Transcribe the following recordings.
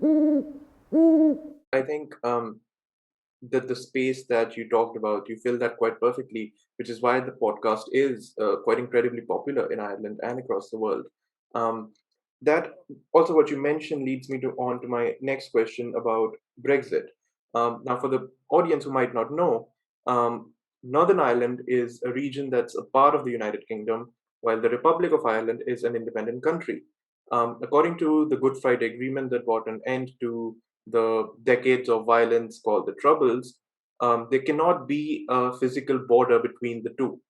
I think that the space that you talked about, you fill that quite perfectly, which is why the podcast is quite incredibly popular in Ireland and across the world. Um, that also what you mentioned leads me to on to my next question about Brexit. Now, for the audience who might not know, Northern Ireland is a region that's a part of the United Kingdom, while the Republic of Ireland is an independent country. According to the Good Friday Agreement that brought an end to the decades of violence called the Troubles, there cannot be a physical border between the two.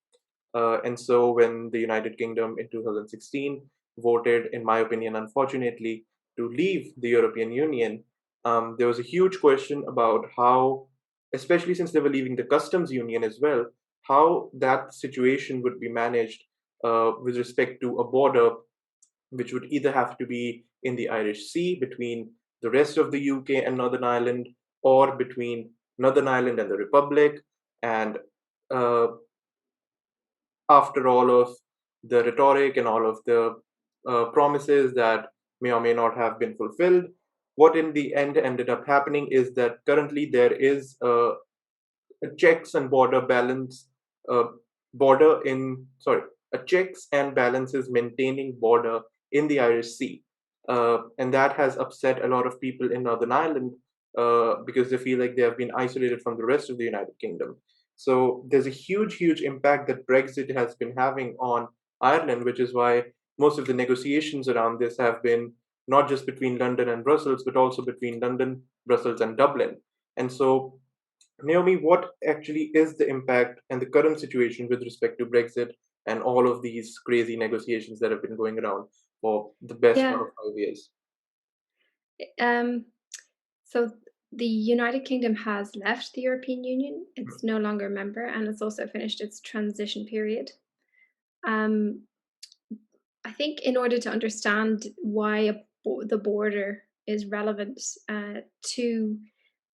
And so when the United Kingdom in 2016 voted, in my opinion, unfortunately, to leave the European Union, there was a huge question about how, especially since they were leaving the customs union as well, how that situation would be managed with respect to a border which would either have to be in the Irish Sea between the rest of the UK and Northern Ireland, or between Northern Ireland and the Republic. And uh, after all of the rhetoric and all of the promises that may or may not have been fulfilled, what in the end ended up happening is that currently there is a checks and border balance uh, border in sorry a checks and balances maintaining border in the Irish Sea, and that has upset a lot of people in Northern Ireland because they feel like they have been isolated from the rest of the United Kingdom. So there's a huge impact that Brexit has been having on Ireland, which is why most of the negotiations around this have been not just between London and Brussels, but also between London, Brussels, and Dublin. And so Naomi, what actually is the impact and the current situation with respect to Brexit and all of these crazy negotiations that have been going around for the best Yeah. part of 5 years? Um, so the United Kingdom has left the European Union. Hmm. It's no longer a member, and it's also finished its transition period. Um, I think in order to understand why the border is relevant to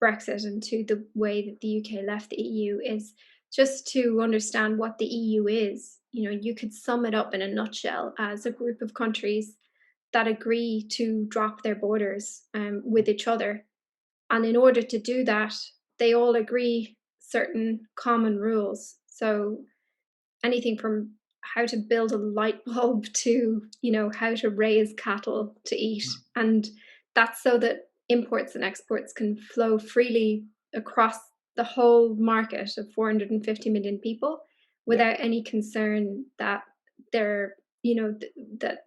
Brexit and to the way that the UK left the EU is just to understand what the EU is. You know, you could sum it up in a nutshell as a group of countries that agree to drop their borders with each other. And in order to do that, they all agree certain common rules. So anything from how to build a light bulb to, how to raise cattle to eat. And that's so that imports and exports can flow freely across the whole market of 450 million people Yeah. without any concern that they're, that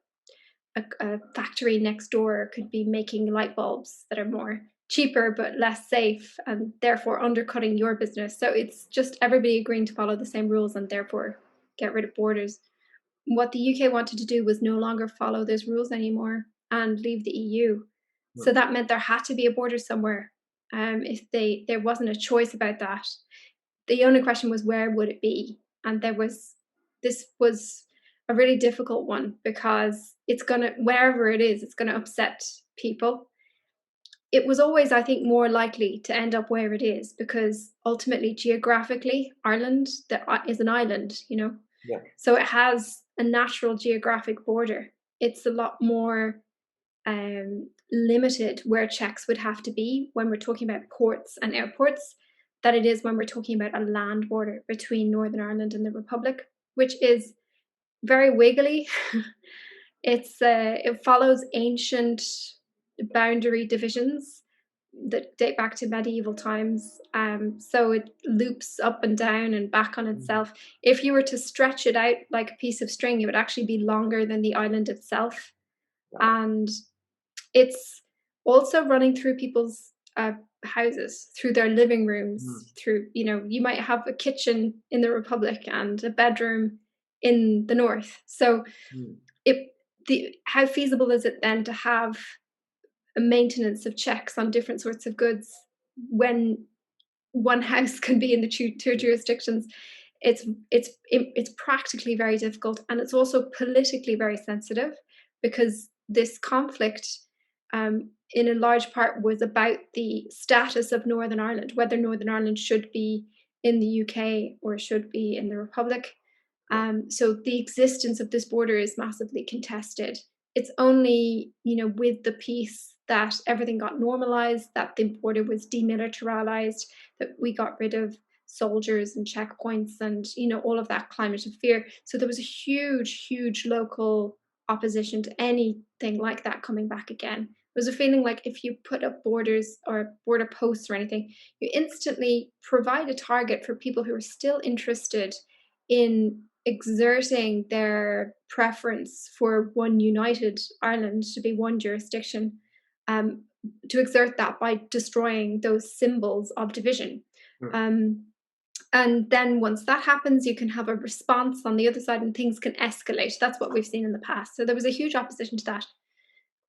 a factory next door could be making light bulbs that are more cheaper but less safe and therefore undercutting your business. So it's just everybody agreeing to follow the same rules and therefore get rid of borders. What the UK wanted to do was no longer follow those rules anymore and leave the EU. So Hmm. that meant there had to be a border somewhere. If there wasn't a choice about that, the only question was where would it be, and this was a really difficult one because it's gonna wherever it is, it's gonna upset people. It was always, I think, more likely to end up where it is because ultimately, geographically, Ireland is an island, Yeah. so it has a natural geographic border. It's a lot more limited where checks would have to be when we're talking about ports and airports than it is when we're talking about a land border between Northern Ireland and the Republic, which is very wiggly. It follows ancient boundary divisions that date back to medieval times. So it loops up and down and back on Mhm. itself. If you were to stretch it out like a piece of string, it would actually be longer than the island itself. Wow. And it's also running through people's houses, through their living Hmm. rooms, through, you might have a kitchen in the Republic and a bedroom in the North. So Hmm. it how feasible is it then to have a maintenance of checks on different sorts of goods when one house can be in the two jurisdictions? It's practically very difficult, and it's also politically very sensitive because this conflict, in a large part, was about the status of Northern Ireland, whether Northern Ireland should be in the UK or should be in the Republic. Yeah. So the existence of this border is massively contested. It's only, with the peace that everything got normalized, that the border was demilitarized, that we got rid of soldiers and checkpoints and, all of that climate of fear. So there was a huge, huge local opposition to anything like that coming back again. It was a feeling like if you put up borders or border posts or anything, you instantly provide a target for people who are still interested in exerting their preference for one united Ireland to be one jurisdiction, um, to exert that by destroying those symbols of division. mm, Um, and then once that happens, you can have a response on the other side and things can escalate. That's what we've seen in the past. So there was a huge opposition to that.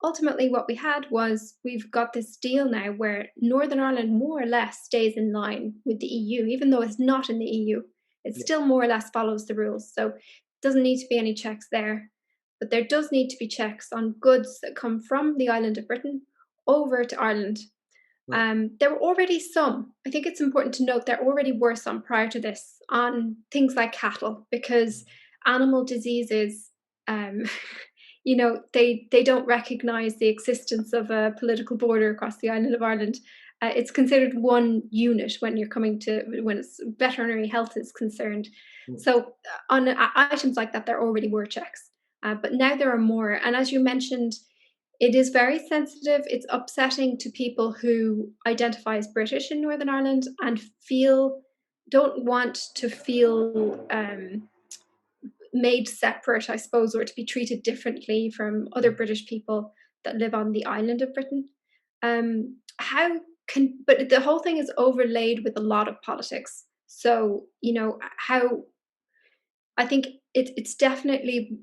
Ultimately, what we had was we've got this deal now where Northern Ireland more or less stays in line with the EU, even though it's not in the EU. It yeah, still more or less follows the rules. So it doesn't need to be any checks there. But there does need to be checks on goods that come from the island of Britain over to Ireland. mm, There were already some. I think it's important to note there already were some prior to this on things like cattle, because animal diseases, um, they don't recognise the existence of a political border across the island of Ireland. It's considered one unit when you're coming to when it's veterinary health is concerned. mm, So on items like that, there already were checks, but now there are more. And as you mentioned, it is very sensitive. It's upsetting to people who identify as British in Northern Ireland and don't want to feel made separate, I suppose, or to be treated differently from other mm. British people that live on the island of Britain. How but the whole thing is overlaid with a lot of politics. So, how I think it's definitely,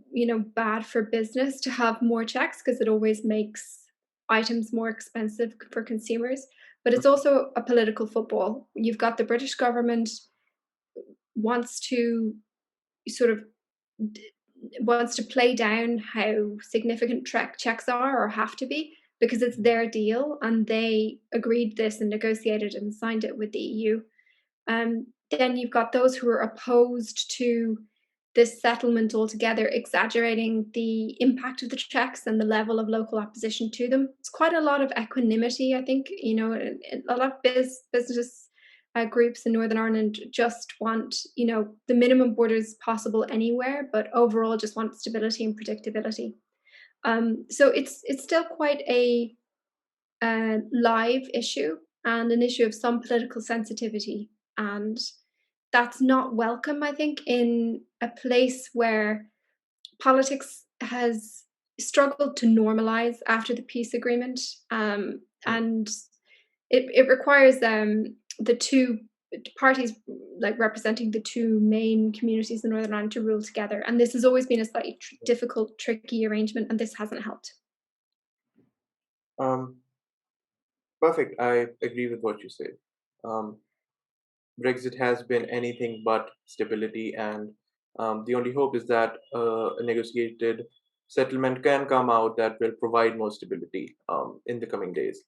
bad for business to have more checks because it always makes items more expensive for consumers. But it's also a political football. You've got the British government wants to sort of d- wants to play down how significant track checks are or have to be because it's their deal and they agreed this and negotiated and signed it with the EU. Then you've got those who are opposed to this settlement altogether, exaggerating the impact of the checks and the level of local opposition to them. It's quite a lot of equanimity, I think. A lot of business groups in Northern Ireland just want, the minimum borders possible anywhere, but overall just want stability and predictability. So it's still quite a live issue and an issue of some political sensitivity. And that's not welcome, I think, in a place where politics has struggled to normalize after the peace agreement. Mm. And it requires the two parties like representing the two main communities in Northern Ireland to rule together. And this has always been a slightly difficult, tricky arrangement, and this hasn't helped. Um, Perfect. I agree with what you say. Um, Brexit has been anything but stability, and the only hope is that a negotiated settlement can come out that will provide more stability in the coming days.